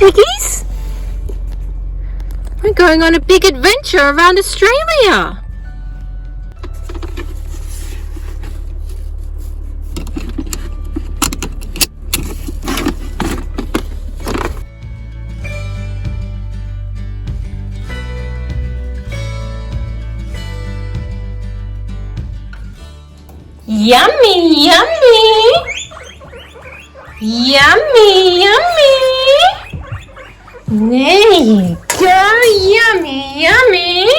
piggies! We're going on a big adventure around Australia! Yummy, yummy! Yummy, yummy! There you go, yummy, yummy!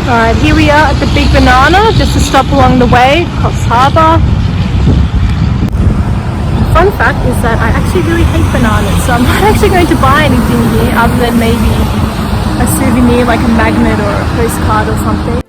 Alright, here we are at the Big Banana, just a stop along the way, Coffs Harbour. Fun fact is that I actually really hate bananas, so I'm not actually going to buy anything here other than maybe a souvenir like a magnet or a postcard or something.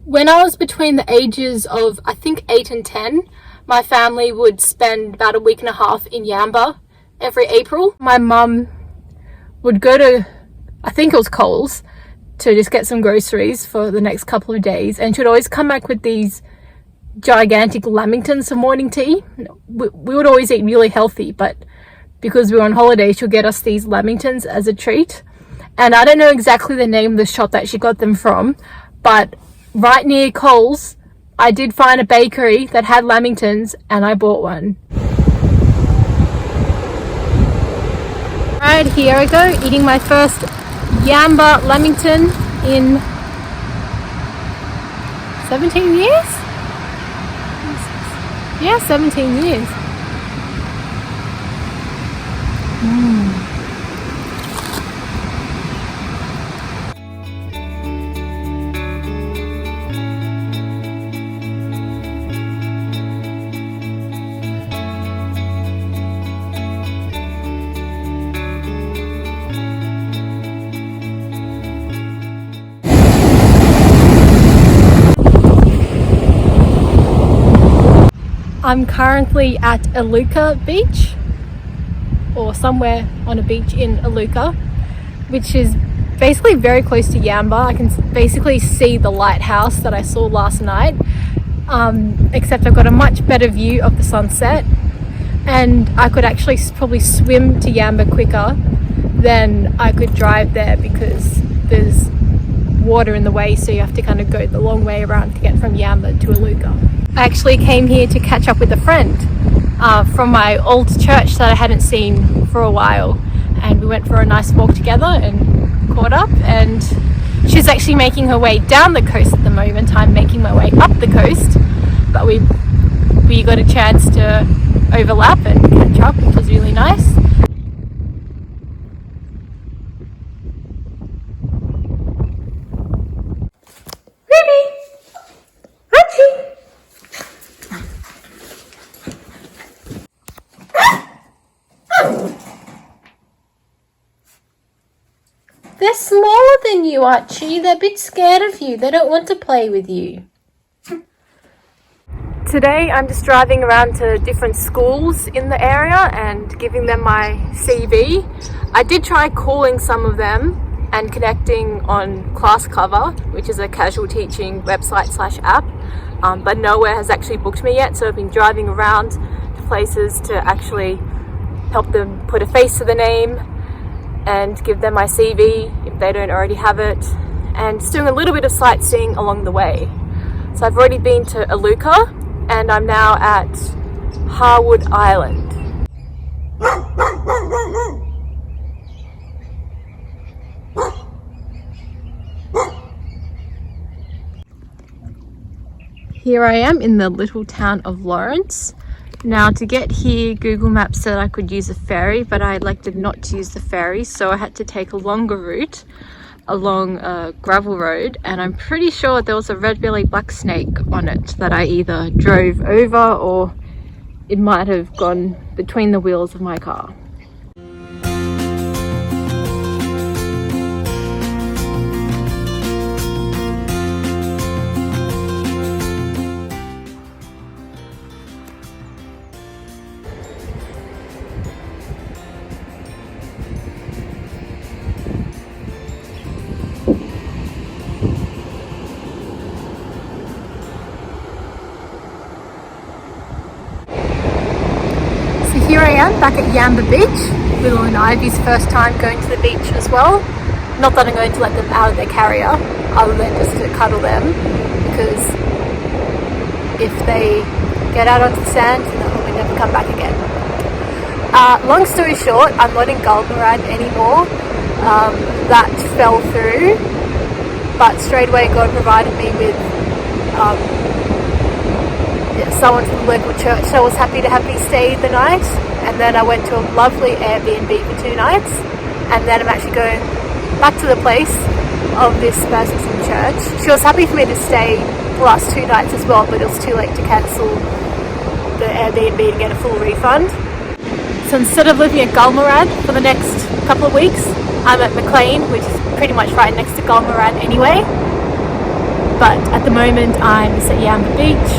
When I was between the ages of, I think, 8 and 10, my family would spend about a week and a half in Yamba every April. My mum would go to, I think it was Coles, to just get some groceries for the next couple of days, and she would always come back with these gigantic lamingtons for morning tea. We would always eat really healthy, but because we were on holiday, she'll get us these lamingtons as a treat. And I don't know exactly the name of the shop that she got them from, but right near Coles, I did find a bakery that had lamingtons and I bought one. Right, here I go, eating my first Yamba lamington in 17 years? Yeah, 17 years. I'm currently at Iluka Beach, or somewhere on a beach in Iluka, which is basically very close to Yamba. I can basically see the lighthouse that I saw last night, except I've got a much better view of the sunset, and I could actually probably swim to Yamba quicker than I could drive there because there's water in the way, so you have to kind of go the long way around to get from Yamba to Iluka. I actually came here to catch up with a friend. from my old church that I hadn't seen for a while, and we went for a nice walk together and caught up. And she's actually making her way down the coast at the moment. I'm making my way up the coast, but we got a chance to overlap and catch up, which was really nice. They're smaller than you, Archie. They're a bit scared of you. They don't want to play with you. Today I'm just driving around to different schools in the area and giving them my CV. I did try calling some of them and connecting on Class Cover, which is a casual teaching website / app, but nowhere has actually booked me yet. So I've been driving around to places to actually help them put a face to the name and give them my CV if they don't already have it, and just doing a little bit of sightseeing along the way. So I've already been to Iluka and I'm now at HARWOOD Island. Here I am in the little town of Lawrence. Now to get here, Google Maps said I could use a ferry, but I elected not to use the ferry, so I had to take a longer route along a gravel road, and I'm pretty sure there was a red-bellied black snake on it that I either drove over or it might have gone between the wheels of my car. Here I am back at Yamba Beach. Willow and Ivy's first time going to the beach as well. Not that I'm going to let them out of their carrier, other than just to cuddle them, because if they get out onto the sand, they'll probably never come back again. Long story short, I'm not in Gulmarad anymore. That fell through, but straight away God provided me with someone from the local church, so I was happy to have me stay the night. And then I went to a lovely Airbnb for 2 nights, and then I'm actually going back to the place of this Basildon church. She was happy for me to stay the last 2 nights as well, but it was too late to cancel the Airbnb to get a full refund. So instead of living at Gulmarad for the next couple of weeks, I'm at Maclean, which is pretty much right next to Gulmarad anyway. But at the moment I'm just at Yamba Beach,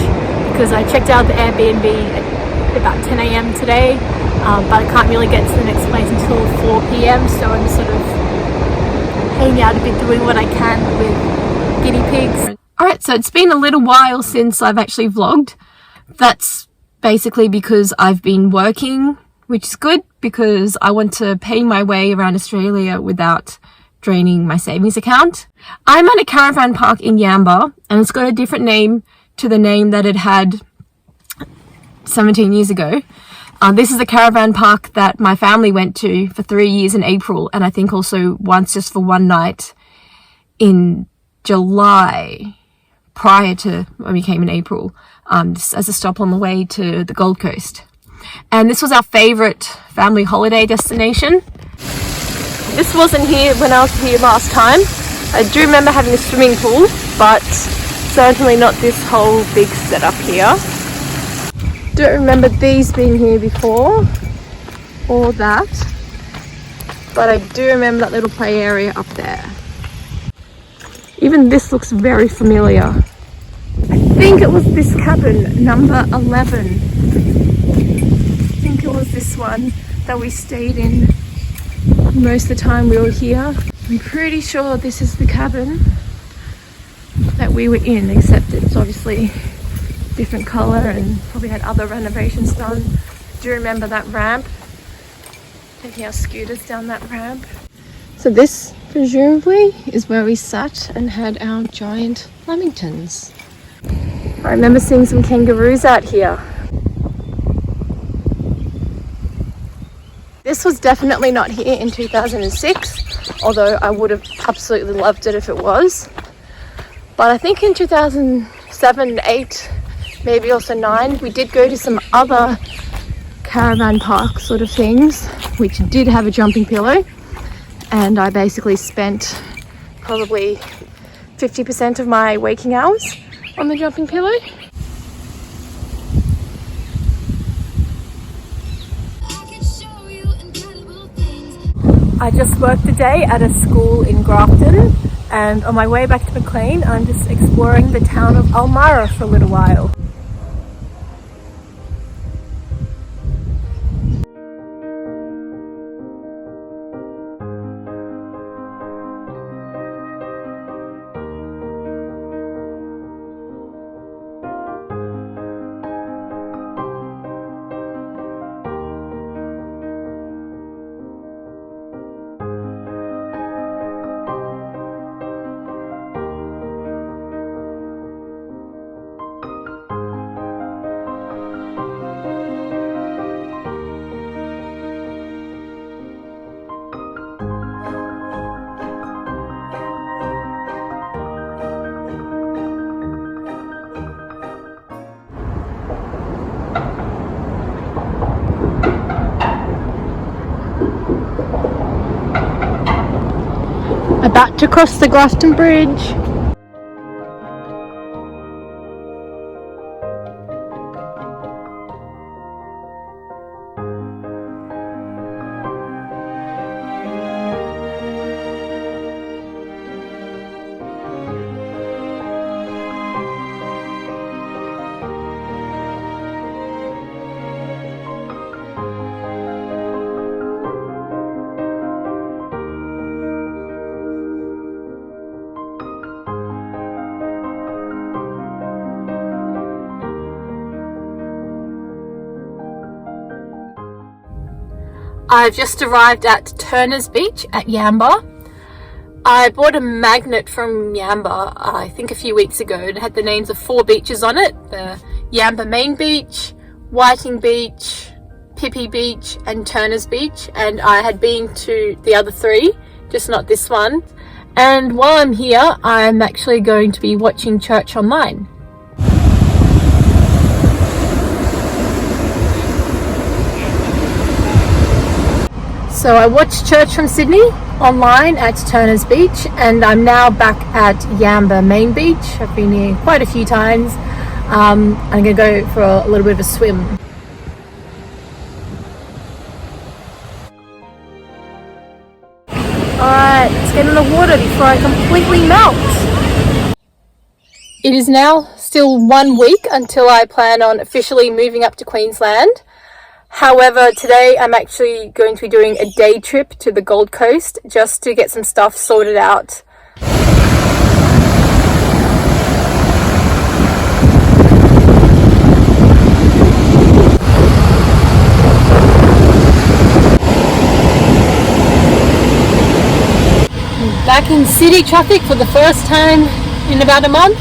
because I checked out the Airbnb at about 10 AM today, but I can't really get to the next place until 4 PM, so I'm sort of hanging out a bit, doing what I can with guinea pigs. Alright, so it's been a little while since I've actually vlogged. That's basically because I've been working, which is good because I want to pay my way around Australia without draining my savings account. I'm at a caravan park in Yamba, and it's got a different name to the name that it had 17 years ago. This is the caravan park that my family went to for 3 years in April, and I think also once just for one night in July prior to when we came in April, just as a stop on the way to the Gold Coast. And this was our favourite family holiday destination. This wasn't here when I was here last time. I do remember having a swimming pool, but certainly not this whole big setup here. Don't remember these being here before, or that, but I do remember that little play area up there. Even this looks very familiar. I think it was this cabin, number 11. I think it was this one that we stayed in most of the time we were here. I'm pretty sure this is the cabin that we were in, except it's obviously different colour and probably had other renovations done. Do you remember that ramp? Taking our scooters down that ramp. So this presumably is where we sat and had our giant lamingtons. I remember seeing some kangaroos out here. This was definitely not here in 2006, although I would have absolutely loved it if it was. But I think in 2007, 8, maybe also 9, we did go to some other caravan park sort of things, which did have a jumping pillow. And I basically spent probably 50% of my waking hours on the jumping pillow. I just worked a day at a school in Grafton, and on my way back to Maclean, I'm just exploring the town of Elmira for a little while. About to cross the Grafton Bridge. I've just arrived at Turner's Beach at Yamba. I bought a magnet from Yamba, I think a few weeks ago. It had the names of 4 beaches on it. The Yamba Main Beach, Whiting Beach, Pippi Beach and Turner's Beach. And I had been to the other 3, just not this one. And while I'm here, I'm actually going to be watching church online. So I watched church from Sydney online at Turner's Beach, and I'm now back at Yamba Main Beach. I've been here quite a few times. I'm going to go for a little bit of a swim. Alright, let's get in the water before I completely melt. It is now still 1 week until I plan on officially moving up to Queensland. However, today I'm actually going to be doing a day trip to the Gold Coast just to get some stuff sorted out. Back in city traffic for the first time in about a month.